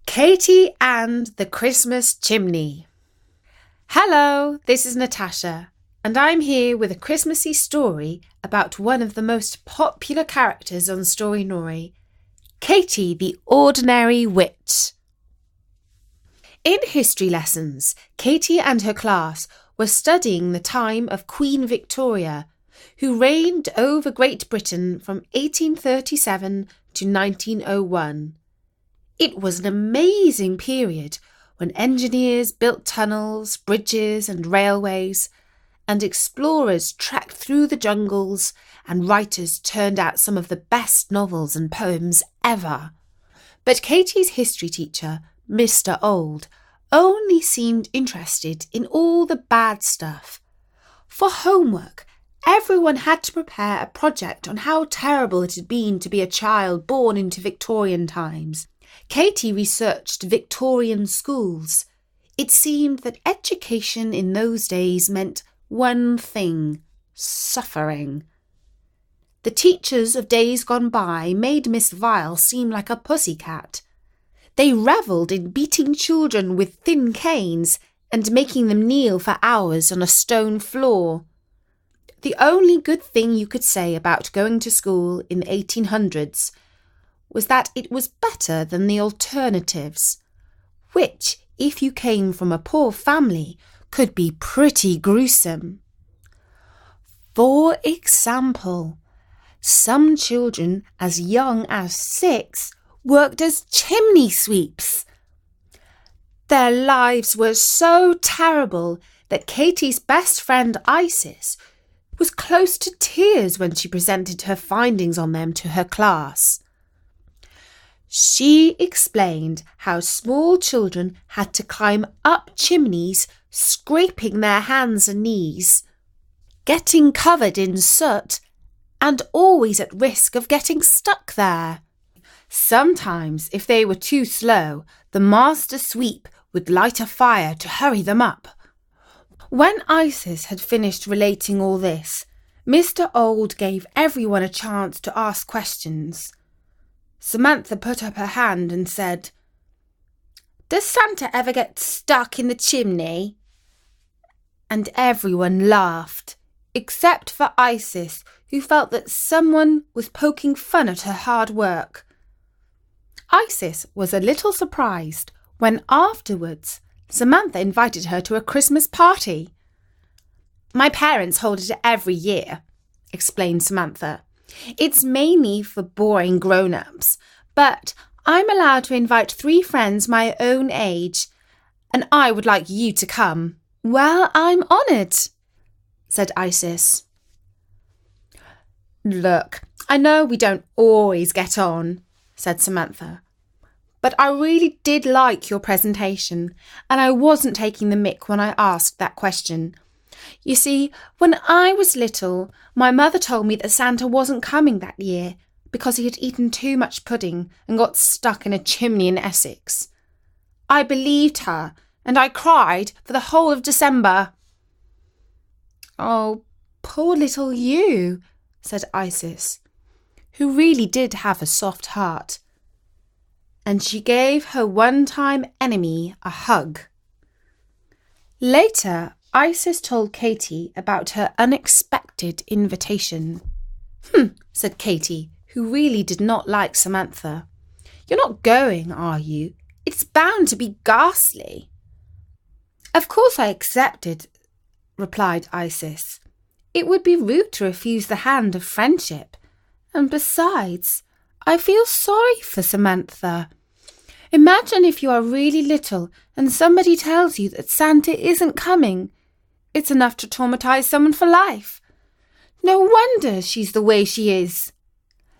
Katie and the Christmas Chimney. Hello, this is Natasha, and I'm here with a Christmassy story about one of the most popular characters on Storynory, Katie the Ordinary Witch. In history lessons, Katie and her class were studying the time of Queen Victoria, who reigned over Great Britain from 1837 to 1901. It was an amazing period when engineers built tunnels, bridges and railways, and explorers trekked through the jungles and writers turned out some of the best novels and poems ever. But Katie's history teacher, Mr. Old, only seemed interested in all the bad stuff. For homework, everyone had to prepare a project on how terrible it had been to be a child born into Victorian times. Katie researched Victorian schools. It seemed that education in those days meant one thing: suffering. The teachers of days gone by made Miss Vile seem like a pussycat. They revelled in beating children with thin canes and making them kneel for hours on a stone floor. The only good thing you could say about going to school in the 1800s was that it was better than the alternatives, which, if you came from a poor family, could be pretty gruesome. For example, some children as young as 6 worked as chimney sweeps. Their lives were so terrible that Katie's best friend Isis was close to tears when she presented her findings on them to her class. She explained how small children had to climb up chimneys, scraping their hands and knees, getting covered in soot, and always at risk of getting stuck there. Sometimes, if they were too slow, the master sweep would light a fire to hurry them up. When Isis had finished relating all this, Mr. Old gave everyone a chance to ask questions. Samantha put up her hand and said, "Does Santa ever get stuck in the chimney?" And everyone laughed, except for Isis, who felt that someone was poking fun at her hard work. Isis was a little surprised when afterwards Samantha invited her to a Christmas party. "My parents hold it every year," explained Samantha. "It's mainly for boring grown-ups, but I'm allowed to invite 3 friends my own age, and I would like you to come." "Well, I'm honoured," said Isis. "Look, I know we don't always get on," said Samantha, "but I really did like your presentation, and I wasn't taking the mick when I asked that question. You see, when I was little, my mother told me that Santa wasn't coming that year because he had eaten too much pudding and got stuck in a chimney in Essex. I believed her, and I cried for the whole of December." "Oh, poor little you," said Isis, who really did have a soft heart. And she gave her one-time enemy a hug. Later, Isis told Katie about her unexpected invitation. Said Katie, who really did not like Samantha. "You're not going, are you? It's bound to be ghastly." "Of course I accepted," replied Isis. "It would be rude to refuse the hand of friendship. And besides, I feel sorry for Samantha. Imagine if you are really little and somebody tells you that Santa isn't coming. It's enough to traumatize someone for life. No wonder she's the way she is."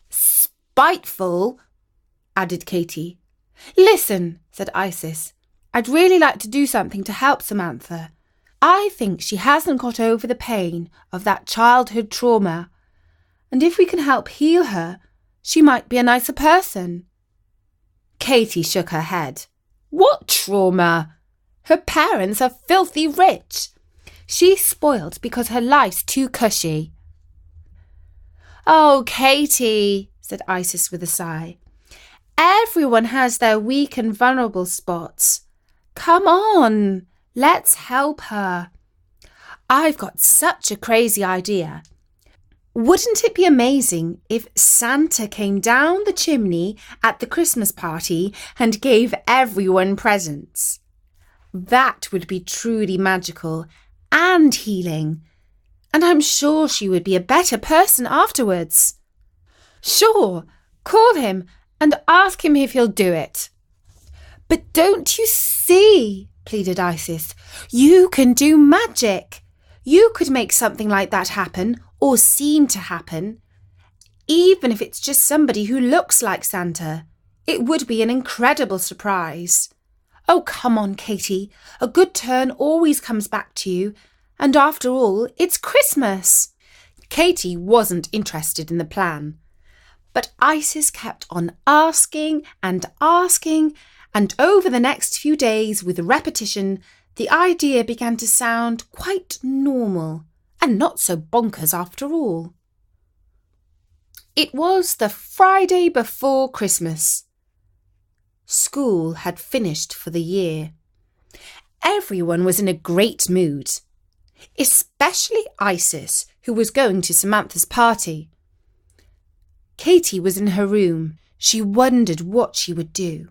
"Spiteful," added Katie. "Listen," said Isis, "I'd really like to do something to help Samantha. I think she hasn't got over the pain of that childhood trauma, and if we can help heal her, she might be a nicer person." Katie shook her head. "What trauma? Her parents are filthy rich. She's spoiled because her life's too cushy." "Oh, Katie," said Isis with a sigh. Everyone has their weak and vulnerable spots. Come on, let's help her. I've got such a crazy idea. Wouldn't it be amazing if Santa came down the chimney at the Christmas party and gave everyone presents? That would be truly magical and healing, and I'm sure she would be a better person afterwards. Sure, call him and ask him if he'll do it. But don't you see, pleaded Isis, you can do magic. You could make something like that happen, or seem to happen. Even if it's just somebody who looks like Santa, it would be an incredible surprise. Oh, come on, Katie. A good turn always comes back to you. And after all, it's Christmas. Katie wasn't interested in the plan. But Isis kept on asking, and over the next few days, with repetition, the idea began to sound quite normal and not so bonkers after all. It was the Friday before Christmas. School had finished for the year. Everyone was in a great mood, especially Isis, who was going to Samantha's party. Katie was in her room. She wondered what she would do.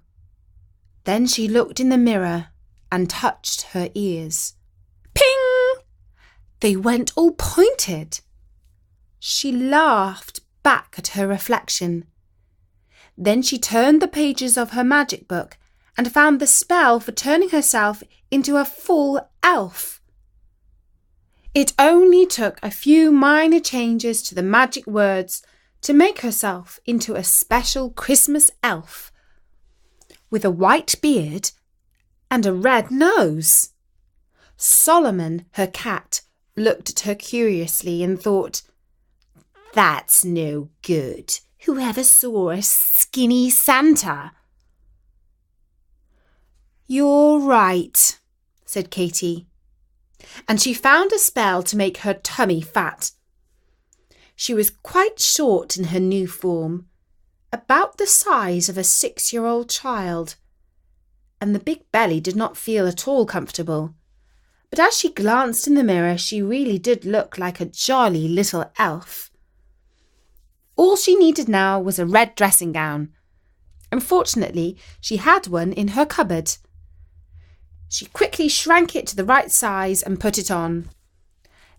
Then she looked in the mirror and touched her ears. Ping! They went all pointed. She laughed back at her reflection. Then she turned the pages of her magic book and found the spell for turning herself into a full elf. It only took a few minor changes to the magic words to make herself into a special Christmas elf with a white beard and a red nose. Solomon, her cat, looked at her curiously and thought, "That's no good. Whoever saw a skinny Santa?" "You're right," said Katie, and she found a spell to make her tummy fat. She was quite short in her new form, about the size of a 6-year-old child, and the big belly did not feel at all comfortable. But as she glanced in the mirror, she really did look like a jolly little elf. All she needed now was a red dressing gown. Unfortunately, she had one in her cupboard. She quickly shrank it to the right size and put it on.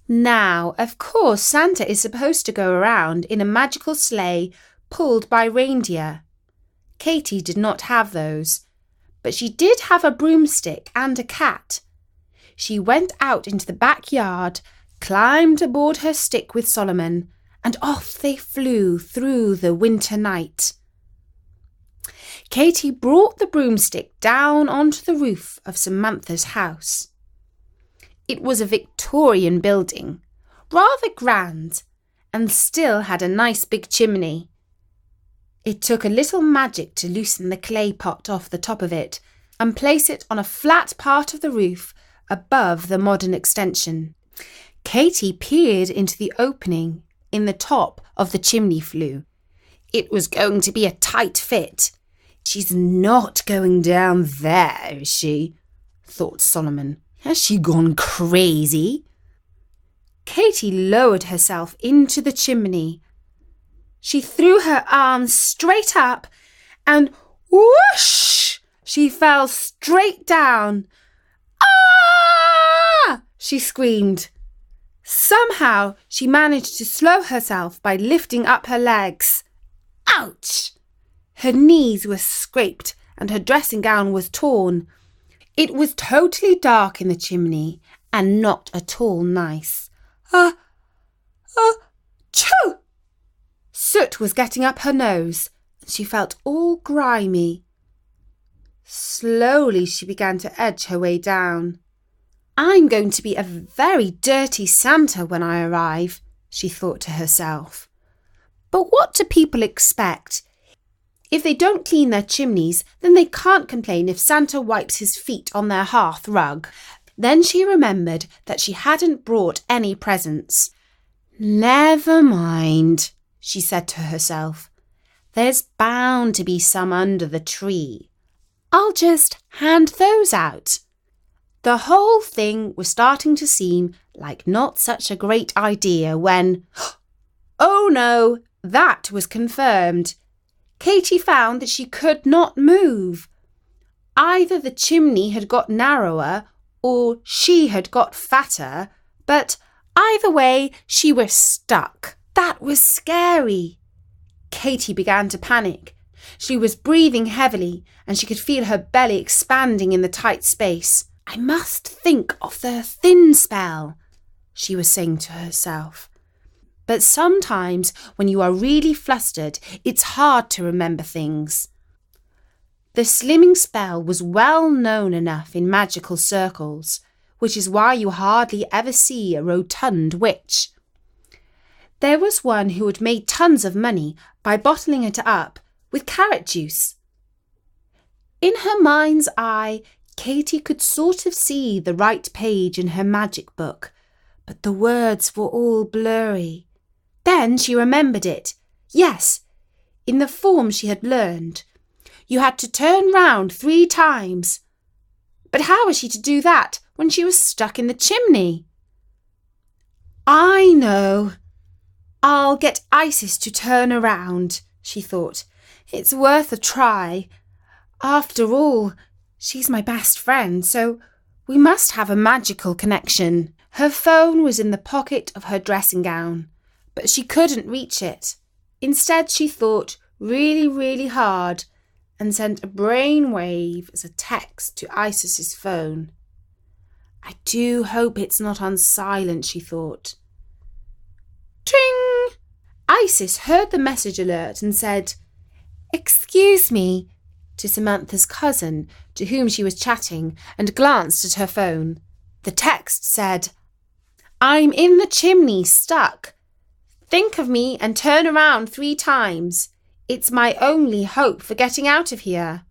Now, of course, Santa is supposed to go around in a magical sleigh pulled by reindeer. Katie did not have those, but she did have a broomstick and a cat. She went out into the backyard, climbed aboard her stick with Solomon, and off they flew through the winter night. Katie brought the broomstick down onto the roof of Samantha's house. It was a Victorian building, rather grand, and still had a nice big chimney. It took a little magic to loosen the clay pot off the top of it and place it on a flat part of the roof above the modern extension. Katie peered into the opening in the top of the chimney flue. It was going to be a tight fit. "She's not going down there, is she?" thought Solomon. "Has she gone crazy?" Katie lowered herself into the chimney. She threw her arms straight up and whoosh! She fell straight down. "Ah!" she screamed. Somehow she managed to slow herself by lifting up her legs. Ouch! Her knees were scraped and her dressing gown was torn. It was totally dark in the chimney and not at all nice. Choo! Soot was getting up her nose and she felt all grimy. Slowly she began to edge her way down. "I'm going to be a very dirty Santa when I arrive," she thought to herself. But what do people expect? If they don't clean their chimneys, then they can't complain if Santa wipes his feet on their hearth rug. Then she remembered that she hadn't brought any presents. "Never mind," she said to herself. There's bound to be some under the tree. I'll just hand those out. The whole thing was starting to seem like not such a great idea when, oh no, that was confirmed. Katy found that she could not move. Either the chimney had got narrower or she had got fatter, but either way she was stuck. That was scary. Katy began to panic. She was breathing heavily and she could feel her belly expanding in the tight space. I must think of the thin spell, she was saying to herself. But sometimes when you are really flustered, it's hard to remember things. The slimming spell was well known enough in magical circles, which is why you hardly ever see a rotund witch. There was one who had made tons of money by bottling it up with carrot juice. In her mind's eye, Katy could sort of see the right page in her magic book, but the words were all blurry. Then she remembered it. Yes, in the form she had learned. You had to turn round 3 times. But how was she to do that when she was stuck in the chimney? I know. I'll get Isis to turn around, she thought. It's worth a try. After all, she's my best friend, so we must have a magical connection. Her phone was in the pocket of her dressing gown, but she couldn't reach it. Instead, she thought really, really hard and sent a brainwave as a text to Isis's phone. I do hope it's not on silent, she thought. Ting! Isis heard the message alert and said, "Excuse me," to Samantha's cousin, to whom she was chatting, and glanced at her phone. The text said, "I'm in the chimney, stuck. Think of me and turn around 3 times. It's my only hope for getting out of here."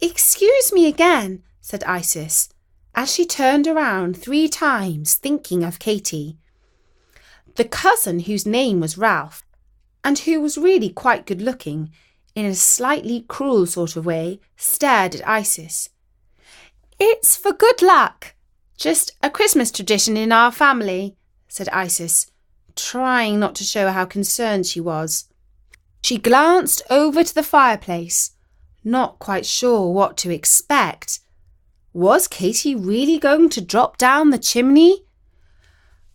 Excuse me again," said Isis, as she turned around 3 times, thinking of Katy. The cousin, whose name was Ralph, and who was really quite good-looking, in a slightly cruel sort of way, stared at Isis. "It's for good luck. Just a Christmas tradition in our family," said Isis, trying not to show how concerned she was. She glanced over to the fireplace, not quite sure what to expect. Was Katy really going to drop down the chimney?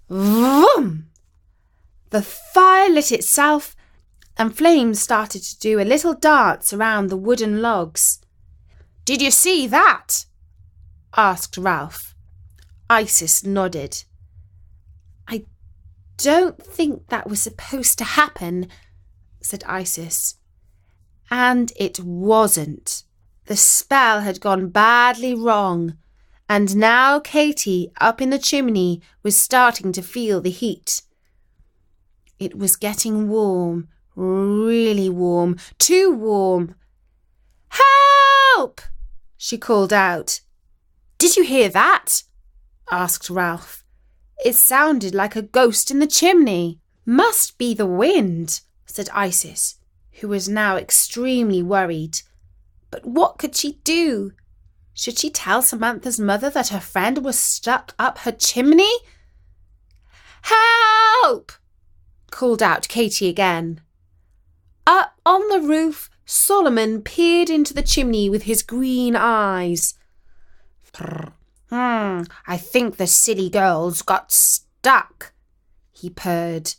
Vroom! The fire lit itself, and flames started to do a little dance around the wooden logs. "Did you see that?" asked Ralph. Isis nodded. "I don't think that was supposed to happen," said Isis. And it wasn't. The spell had gone badly wrong, and now Katy, up in the chimney, was starting to feel the heat. It was getting warm, really warm, too warm. "Help!" she called out. "Did you hear that?" asked Ralph. "It sounded like a ghost in the chimney." "Must be the wind," said Isis, who was now extremely worried. But what could she do? Should she tell Samantha's mother that her friend was stuck up her chimney? "Help!" called out Katy again. Up on the roof, Solomon peered into the chimney with his green eyes. I think the silly girls got stuck," he purred.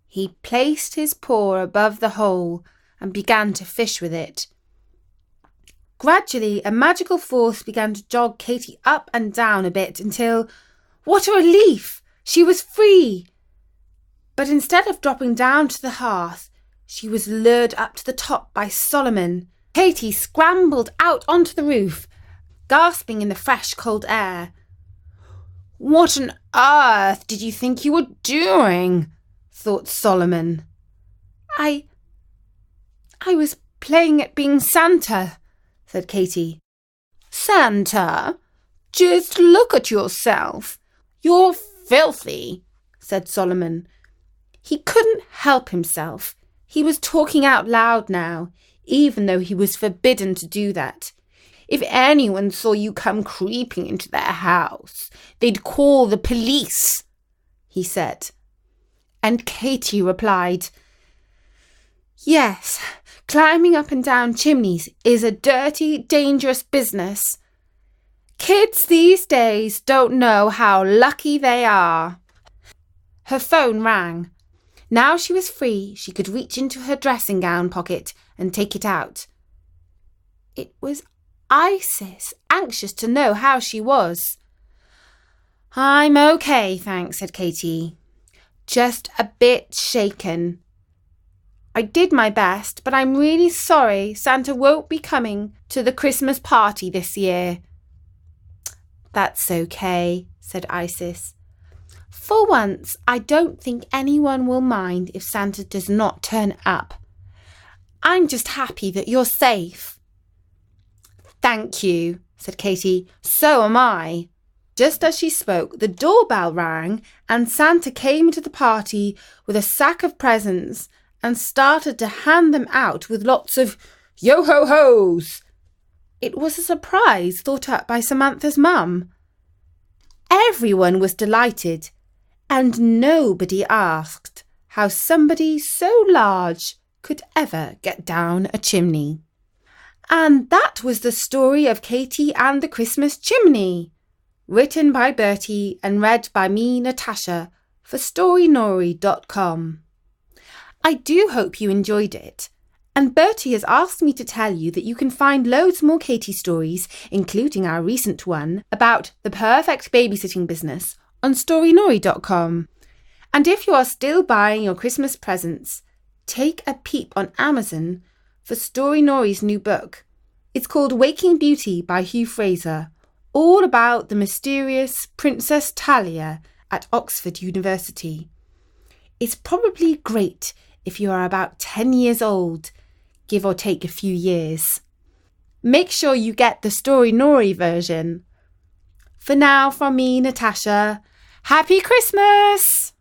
He placed his paw above the hole and began to fish with it. Gradually, a magical force began to jog Katy up and down a bit until, what a relief! She was free. But instead of dropping down to the hearth, she was lured up to the top by Solomon. Katy scrambled out onto the roof, gasping in the fresh, cold air. "What on earth did you think you were doing?" thought Solomon. I was playing at being Santa," said Katy. "Santa? Just look at yourself. You're filthy," said Solomon. He couldn't help himself. He was talking out loud now, even though he was forbidden to do that. If anyone saw you come creeping into their house, they'd call the police, he said. And Katie replied, "Yes, climbing up and down chimneys is a dirty, dangerous business. Kids these days don't know how lucky they are." Her phone rang. Now she was free, she could reach into her dressing gown pocket and take it out. It was Isis, anxious to know how she was. "I'm okay, thanks," said Katie. "Just a bit shaken. I did my best, but I'm really sorry Santa won't be coming to the Christmas party this year." "That's okay," said Isis. "For once, I don't think anyone will mind if Santa does not turn up. I'm just happy that you're safe." "Thank you," said Katie. "So am I." Just as she spoke, the doorbell rang and Santa came to the party with a sack of presents and started to hand them out with lots of yo-ho-hos. It was a surprise thought up by Samantha's mum. Everyone was delighted, and nobody asked how somebody so large could ever get down a chimney. And that was the story of Katie and the Christmas chimney, written by Bertie and read by me, Natasha, for storynori.com. I do hope you enjoyed it. And Bertie has asked me to tell you that you can find loads more Katie stories, including our recent one about the perfect babysitting business, on storynori.com. And if you are still buying your Christmas presents, take a peep on Amazon for Story Nori's new book. It's called Waking Beauty by Hugh Fraser, all about the mysterious Princess Talia at Oxford University. It's probably great if you are about 10 years old, give or take a few years. Make sure you get the Story Nori version. For now, from me, Natasha, Happy Christmas!